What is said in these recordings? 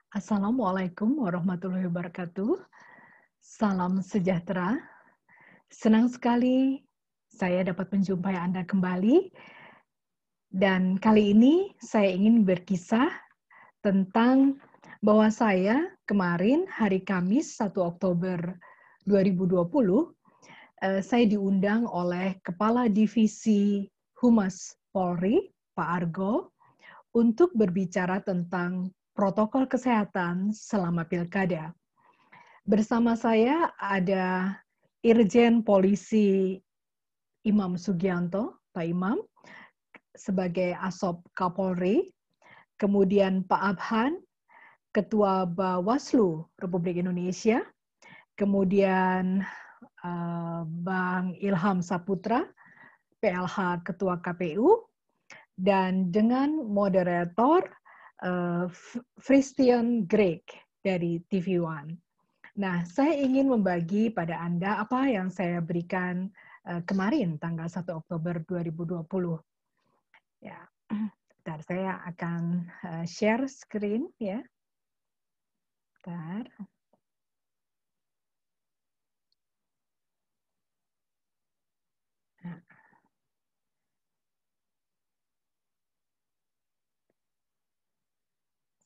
Assalamualaikum warahmatullahi wabarakatuh. Salam sejahtera. Senang sekali saya dapat menjumpai Anda kembali. Dan kali ini saya ingin berkisah tentang bahwa saya kemarin hari Kamis 1 Oktober 2020, saya diundang oleh Kepala Divisi Humas Polri, Pak Argo, untuk berbicara tentang protokol kesehatan selama pilkada. Bersama saya ada Irjen Polisi Imam Sugianto, Pak Imam, sebagai Asop Kapolri, kemudian Pak Abhan, Ketua Bawaslu Republik Indonesia, kemudian Bang Ilham Saputra, PLH Ketua KPU, dan dengan moderator Christian Greg dari TV One. Nah, saya ingin membagi pada Anda apa yang saya berikan kemarin tanggal 1 Oktober 2020. Ya, bentar, saya akan share screen ya. Bentar. Nah.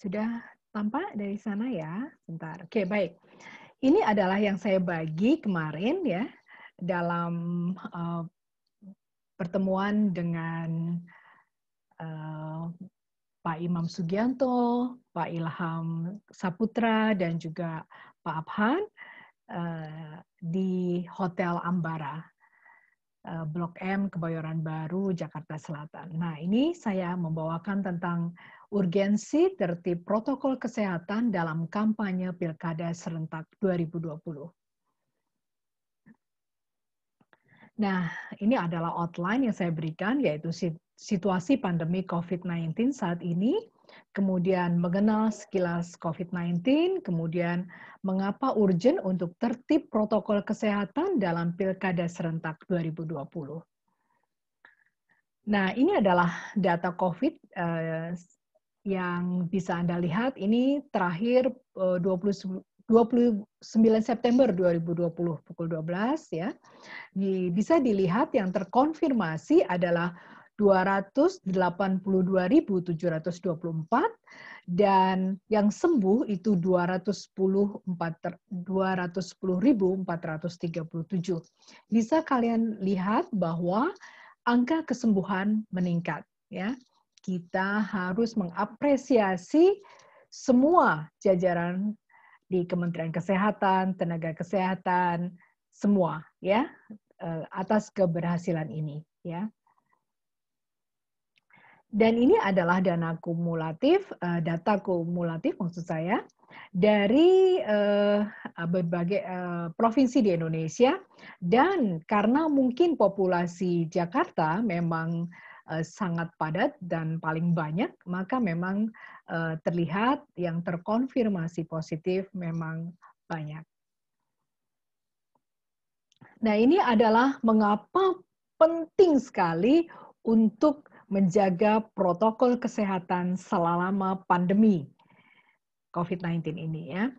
Sudah tampak dari sana ya? Bentar. Oke, baik. Ini adalah yang saya bagi kemarin ya dalam pertemuan dengan Pak Imam Sugianto, Pak Ilham Saputra, dan juga Pak Abhan di Hotel Ambara, Blok M, Kebayoran Baru, Jakarta Selatan. Nah, ini saya membawakan tentang urgensi tertib protokol kesehatan dalam kampanye Pilkada Serentak 2020. Nah, ini adalah outline yang saya berikan, yaitu situasi pandemi COVID-19 saat ini, kemudian mengenal sekilas COVID-19, kemudian mengapa urgent untuk tertib protokol kesehatan dalam Pilkada Serentak 2020. Nah, ini adalah data COVID yang bisa Anda lihat. Ini terakhir 29 September 2020 pukul 12 ya. Bisa dilihat yang terkonfirmasi adalah 282.724 dan yang sembuh itu 210.437. Bisa kalian lihat bahwa angka kesembuhan meningkat ya. Kita harus mengapresiasi semua jajaran di Kementerian Kesehatan, tenaga kesehatan, semua ya atas keberhasilan ini ya. Dan ini adalah data kumulatif maksud saya dari berbagai provinsi di Indonesia, dan karena mungkin populasi Jakarta memang sangat padat dan paling banyak, maka memang terlihat yang terkonfirmasi positif memang banyak. Nah, ini adalah mengapa penting sekali untuk menjaga protokol kesehatan selama pandemi COVID-19 ini ya.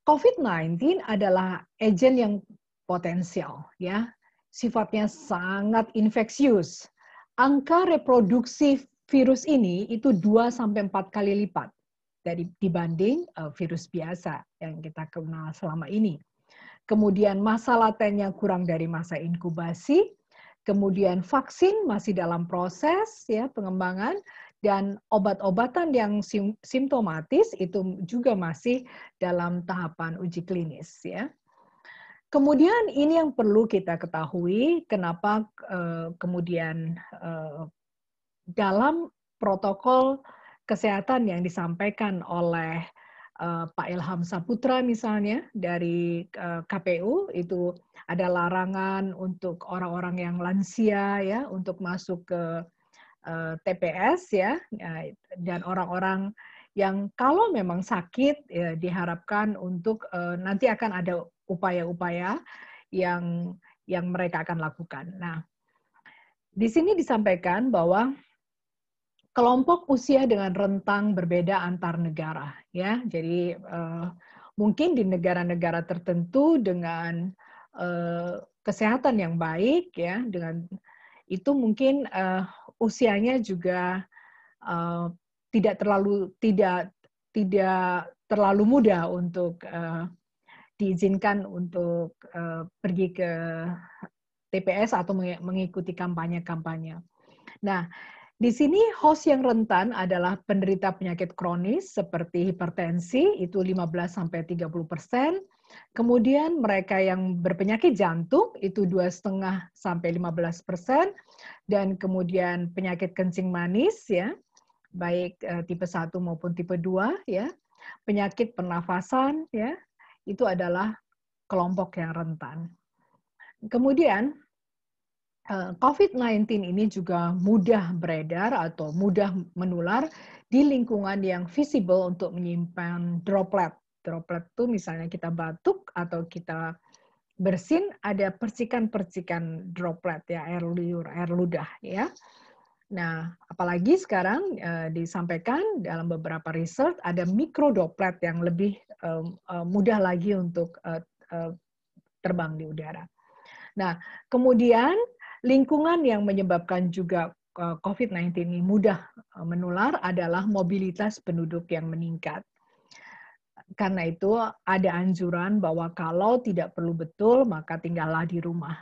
COVID-19 adalah agen yang potensial ya. Sifatnya sangat infeksius. Angka reproduksi virus ini itu 2-4 kali lipat dibanding virus biasa yang kita kenal selama ini. Kemudian masa latennya kurang dari masa inkubasi, kemudian vaksin masih dalam proses ya pengembangan, dan obat-obatan yang simptomatis itu juga masih dalam tahapan uji klinis ya. Kemudian ini yang perlu kita ketahui, kenapa kemudian dalam protokol kesehatan yang disampaikan oleh Pak Ilham Saputra misalnya dari KPU, itu ada larangan untuk orang-orang yang lansia ya untuk masuk ke TPS ya, dan orang-orang yang kalau memang sakit ya, diharapkan untuk nanti akan ada upaya-upaya yang mereka akan lakukan. Nah, di sini disampaikan bahwa kelompok usia dengan rentang berbeda antar negara, ya. Jadi mungkin di negara-negara tertentu dengan kesehatan yang baik, ya, dengan itu mungkin usianya juga uh, tidak terlalu mudah untuk diizinkan untuk pergi ke TPS atau mengikuti kampanye-kampanye. Nah, di sini host yang rentan adalah penderita penyakit kronis seperti hipertensi, itu 15-30%. Kemudian mereka yang berpenyakit jantung, itu 2,5-15%. Dan kemudian penyakit kencing manis, ya, baik tipe 1 maupun tipe 2, ya. Penyakit pernafasan, ya, itu adalah kelompok yang rentan. Kemudian COVID-19 ini juga mudah beredar atau mudah menular di lingkungan yang visible untuk menyimpan droplet. Droplet itu misalnya kita batuk atau kita bersin, ada percikan-percikan droplet, ya, air liur, air ludah, ya. Nah, apalagi sekarang disampaikan dalam beberapa riset ada mikrodroplet yang lebih mudah lagi untuk terbang di udara. Nah, kemudian lingkungan yang menyebabkan juga COVID-19 ini mudah menular adalah mobilitas penduduk yang meningkat. Karena itu ada anjuran bahwa kalau tidak perlu betul, maka tinggallah di rumah.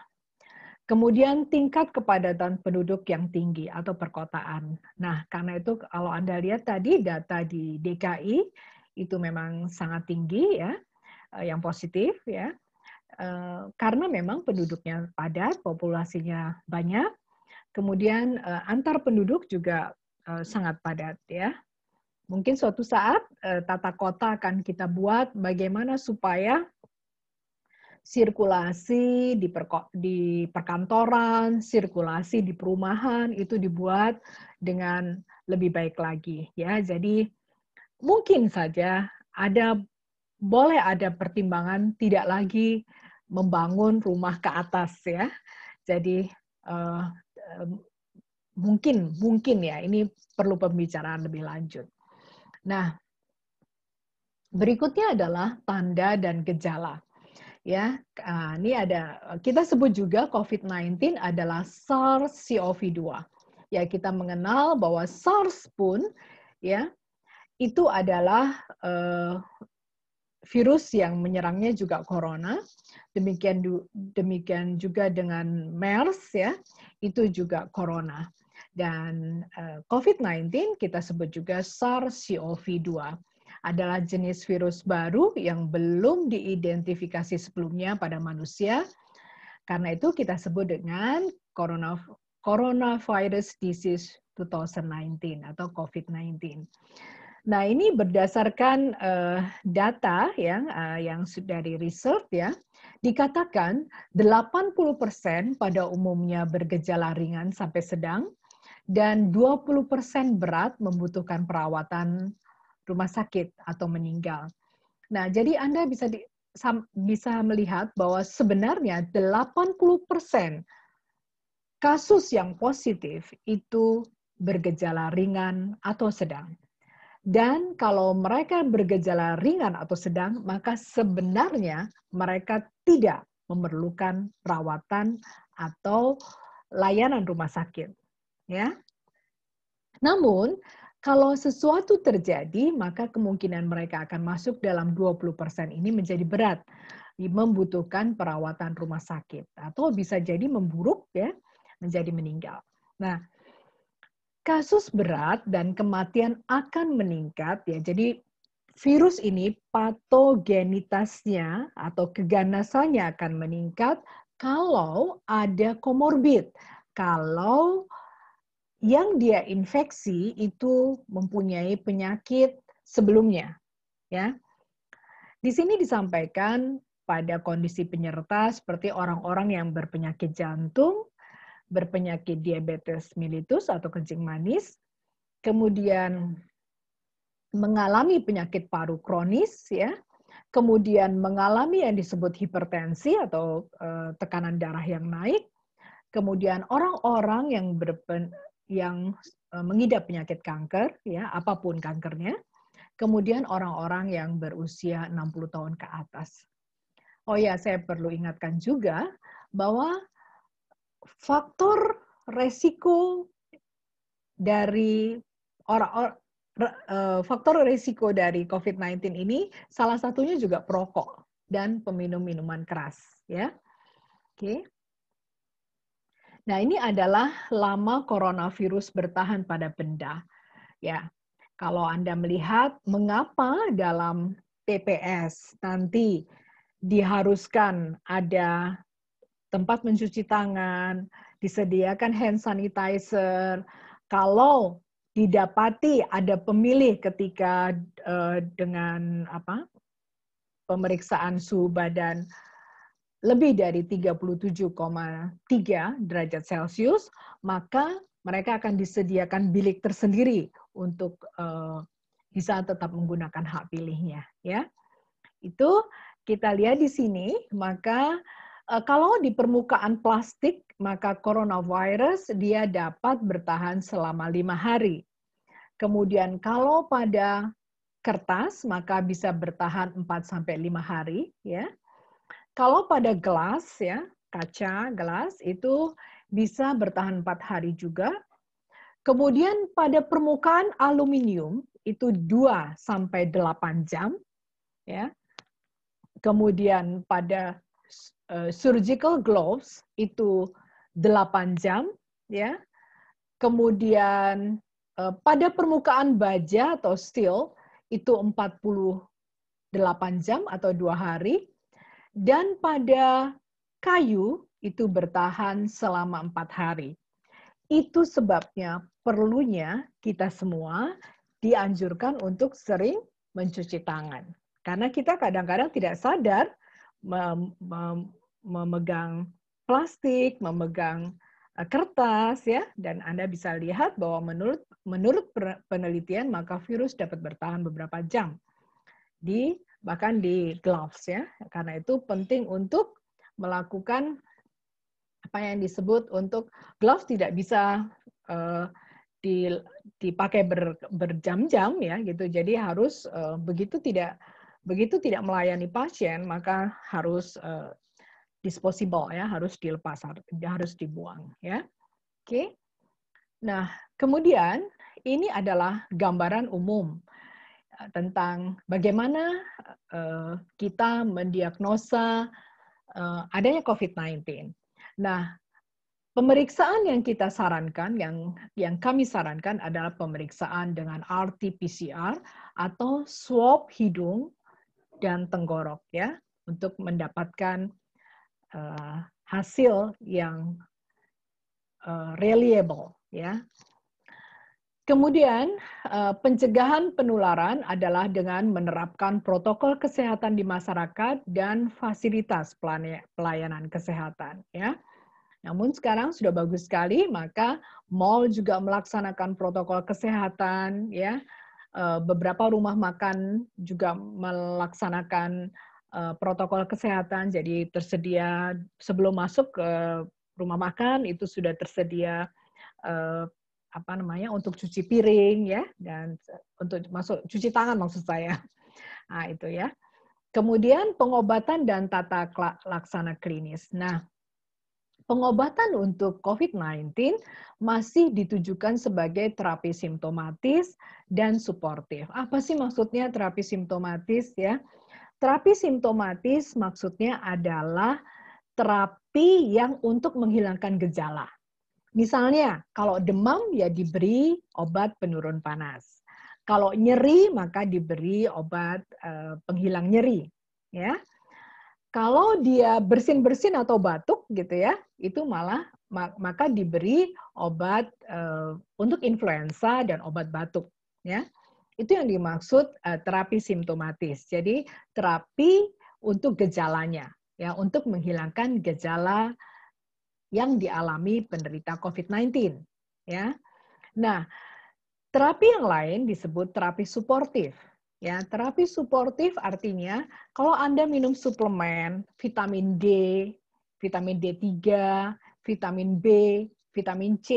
Kemudian tingkat kepadatan penduduk yang tinggi atau perkotaan. Nah, karena itu kalau Anda lihat tadi data di DKI itu memang sangat tinggi, ya, yang positif, ya. Karena memang penduduknya padat, populasinya banyak, kemudian antar penduduk juga sangat padat, ya. Mungkin suatu saat tata kota akan kita buat bagaimana supaya sirkulasi di perkantoran, sirkulasi di perumahan itu dibuat dengan lebih baik lagi, ya. Jadi mungkin saja boleh ada pertimbangan tidak lagi membangun rumah ke atas, ya. Jadi mungkin ya ini perlu pembicaraan lebih lanjut. Nah, berikutnya adalah tanda dan gejala. Ya, ini kita sebut juga COVID-19 adalah SARS-CoV-2. Ya, kita mengenal bahwa SARS pun, ya, itu adalah virus yang menyerangnya juga corona, demikian juga dengan MERS, ya, itu juga corona. Dan COVID-19 kita sebut juga SARS-CoV-2 adalah jenis virus baru yang belum diidentifikasi sebelumnya pada manusia. Karena itu kita sebut dengan Coronavirus Disease 2019 atau COVID-19. Nah, ini berdasarkan data yang dari riset, ya, dikatakan 80% pada umumnya bergejala ringan sampai sedang dan 20% berat membutuhkan perawatan rumah sakit atau meninggal. Nah, jadi Anda bisa melihat bahwa sebenarnya 80% kasus yang positif itu bergejala ringan atau sedang. Dan kalau mereka bergejala ringan atau sedang, maka sebenarnya mereka tidak memerlukan perawatan atau layanan rumah sakit. Ya. Namun, kalau sesuatu terjadi, maka kemungkinan mereka akan masuk dalam 20% ini menjadi berat, membutuhkan perawatan rumah sakit, atau bisa jadi memburuk, ya, menjadi meninggal. Nah, kasus berat dan kematian akan meningkat, ya. Jadi virus ini patogenitasnya atau keganasannya akan meningkat kalau ada komorbid. Kalau yang dia infeksi itu mempunyai penyakit sebelumnya, ya. Di sini disampaikan pada kondisi penyerta seperti orang-orang yang berpenyakit jantung, berpenyakit diabetes mellitus atau kencing manis, kemudian mengalami penyakit paru kronis, ya, kemudian mengalami yang disebut hipertensi atau tekanan darah yang naik, kemudian orang-orang yang yang mengidap penyakit kanker, ya, apapun kankernya. Kemudian orang-orang yang berusia 60 tahun ke atas. Oh ya, saya perlu ingatkan juga bahwa faktor resiko dari faktor resiko dari COVID-19 ini salah satunya juga perokok dan peminum minuman keras, ya. Oke. Nah, ini adalah lama coronavirus bertahan pada benda. Ya, kalau Anda melihat mengapa dalam TPS nanti diharuskan ada tempat mencuci tangan, disediakan hand sanitizer. Kalau didapati ada pemilih ketika dengan pemeriksaan suhu badan lebih dari 37,3 derajat Celcius, maka mereka akan disediakan bilik tersendiri untuk bisa tetap menggunakan hak pilihnya, ya. Itu kita lihat di sini, maka kalau di permukaan plastik, maka coronavirus dia dapat bertahan selama 5 hari. Kemudian kalau pada kertas, maka bisa bertahan 4-5 hari, ya. Kalau pada gelas, ya, kaca, gelas, itu bisa bertahan 4 hari juga. Kemudian pada permukaan aluminium, itu 2-8 jam, ya. Kemudian pada surgical gloves itu 8 jam, ya. Kemudian pada permukaan baja atau steel itu 48 jam atau 2 hari. Dan pada kayu itu bertahan selama 4 hari. Itu sebabnya perlunya kita semua dianjurkan untuk sering mencuci tangan. Karena kita kadang-kadang tidak sadar memegang plastik, memegang kertas, ya, dan Anda bisa lihat bahwa menurut penelitian maka virus dapat bertahan beberapa jam bahkan di gloves, ya. Karena itu penting untuk melakukan apa yang disebut untuk gloves tidak bisa dipakai berjam-jam, ya, gitu. Jadi harus begitu tidak melayani pasien, maka harus disposable, ya, harus dilepas, harus dibuang, ya. Oke. Nah, kemudian ini adalah gambaran umum tentang bagaimana kita mendiagnosa adanya COVID-19. Nah, pemeriksaan yang kita sarankan, yang kami sarankan adalah pemeriksaan dengan RT-PCR atau swab hidung dan tenggorok, ya, untuk mendapatkan hasil yang reliable, ya. Kemudian pencegahan penularan adalah dengan menerapkan protokol kesehatan di masyarakat dan fasilitas pelayanan kesehatan, ya. Namun sekarang sudah bagus sekali, maka mall juga melaksanakan protokol kesehatan, ya. Beberapa rumah makan juga melaksanakan protokol kesehatan, jadi tersedia sebelum masuk ke rumah makan itu sudah tersedia untuk cuci piring, ya, dan untuk masuk cuci tangan maksud saya. Nah, itu, ya. Kemudian pengobatan dan tata laksana klinis. Nah, pengobatan untuk COVID-19 masih ditujukan sebagai terapi simptomatis dan suportif. Apa sih maksudnya terapi simptomatis, ya? Terapi simptomatis maksudnya adalah terapi yang untuk menghilangkan gejala. Misalnya, kalau demam ya diberi obat penurun panas. Kalau nyeri maka diberi obat penghilang nyeri, ya. Kalau dia bersin-bersin atau batuk gitu, ya, itu maka diberi obat untuk influenza dan obat batuk, ya. Itu yang dimaksud terapi simptomatis. Jadi terapi untuk gejalanya, ya, untuk menghilangkan gejala yang dialami penderita COVID-19, ya. Nah, terapi yang lain disebut terapi suportif. Ya, terapi suportif artinya kalau Anda minum suplemen vitamin D, vitamin D3, vitamin B, vitamin C,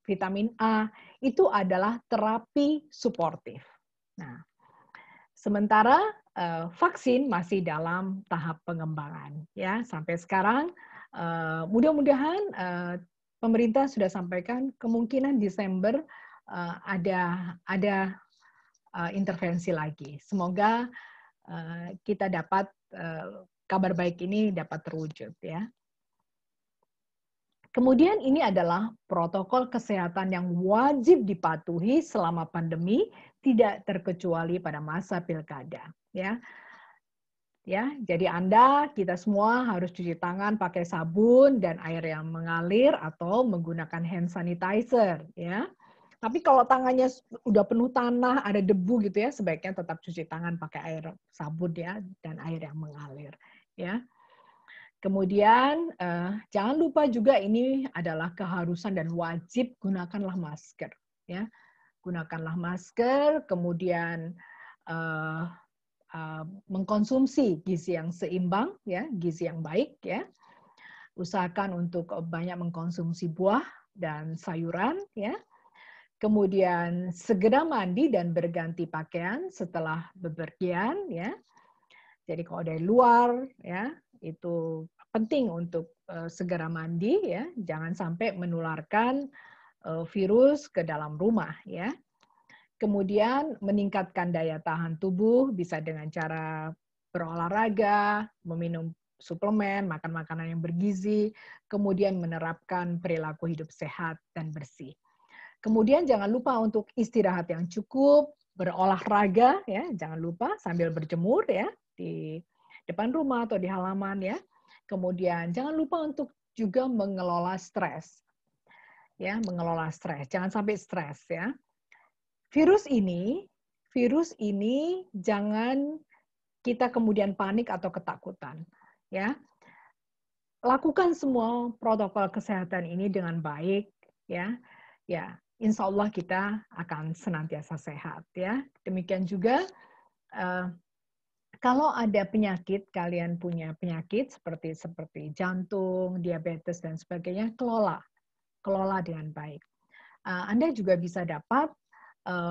vitamin A, itu adalah terapi suportif. Nah, sementara vaksin masih dalam tahap pengembangan. Ya, sampai sekarang mudah-mudahan pemerintah sudah sampaikan kemungkinan Desember ada intervensi lagi. Semoga kita dapat kabar baik ini dapat terwujud ya. Kemudian ini adalah protokol kesehatan yang wajib dipatuhi selama pandemi, tidak terkecuali pada masa pilkada ya. Ya, jadi kita semua harus cuci tangan pakai sabun dan air yang mengalir atau menggunakan hand sanitizer ya. Tapi kalau tangannya udah penuh tanah, ada debu gitu ya, sebaiknya tetap cuci tangan pakai air sabun ya dan air yang mengalir ya. Kemudian jangan lupa juga ini adalah keharusan dan wajib gunakanlah masker ya. Gunakanlah masker, kemudian mengkonsumsi gizi yang seimbang ya, gizi yang baik ya. Usahakan untuk banyak mengkonsumsi buah dan sayuran ya. Kemudian segera mandi dan berganti pakaian setelah bepergian ya. Jadi kalau dari luar ya itu penting untuk segera mandi ya, jangan sampai menularkan virus ke dalam rumah ya. Kemudian meningkatkan daya tahan tubuh bisa dengan cara berolahraga, meminum suplemen, makan makanan yang bergizi, kemudian menerapkan perilaku hidup sehat dan bersih. Kemudian jangan lupa untuk istirahat yang cukup, berolahraga ya, jangan lupa sambil berjemur ya di depan rumah atau di halaman ya. Kemudian jangan lupa untuk juga mengelola stres. Ya, mengelola stres. Jangan sampai stres ya. Virus ini jangan kita kemudian panik atau ketakutan ya. Lakukan semua protokol kesehatan ini dengan baik ya. Ya, insya Allah kita akan senantiasa sehat ya. Demikian juga kalau ada penyakit, kalian punya penyakit seperti jantung, diabetes dan sebagainya, kelola dengan baik. Anda juga bisa dapat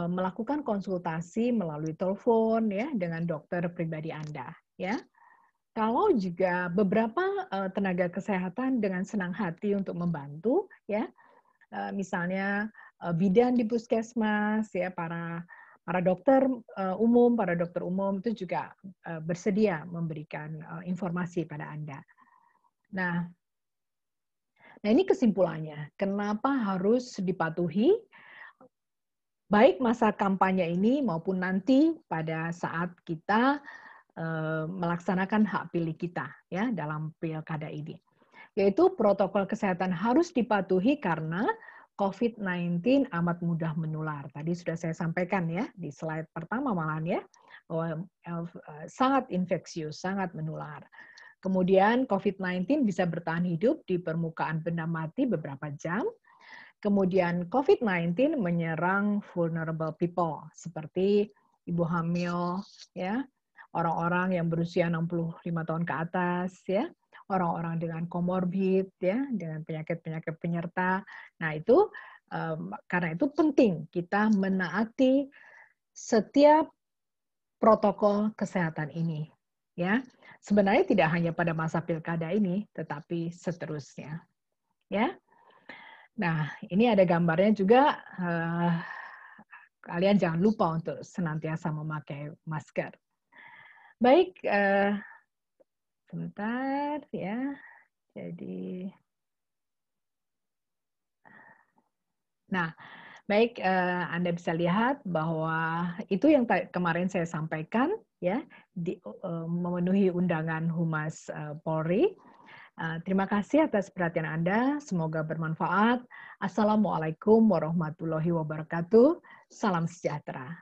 melakukan konsultasi melalui telepon ya dengan dokter pribadi Anda ya. Kalau juga beberapa tenaga kesehatan dengan senang hati untuk membantu ya. Misalnya bidan di puskesmas ya, para dokter umum itu juga bersedia memberikan informasi pada Anda. Nah, ini kesimpulannya. Kenapa harus dipatuhi baik masa kampanye ini maupun nanti pada saat kita melaksanakan hak pilih kita ya dalam pilkada ini. Yaitu protokol kesehatan harus dipatuhi karena COVID-19 amat mudah menular. Tadi sudah saya sampaikan ya di slide pertama malahan ya, bahwa sangat infeksius, sangat menular. Kemudian COVID-19 bisa bertahan hidup di permukaan benda mati beberapa jam. Kemudian COVID-19 menyerang vulnerable people seperti ibu hamil ya, orang-orang yang berusia 65 tahun ke atas ya, orang-orang dengan komorbid ya, dengan penyakit-penyakit penyerta. Nah, itu karena itu penting kita menaati setiap protokol kesehatan ini ya. Sebenarnya tidak hanya pada masa pilkada ini, tetapi seterusnya. Ya. Nah, ini ada gambarnya juga. Kalian jangan lupa untuk senantiasa memakai masker. Baik, sebentar ya. Jadi, nah, baik, Anda bisa lihat bahwa itu yang kemarin saya sampaikan ya, memenuhi undangan Humas Polri. Terima kasih atas perhatian Anda. Semoga bermanfaat. Assalamualaikum warahmatullahi wabarakatuh. Salam sejahtera.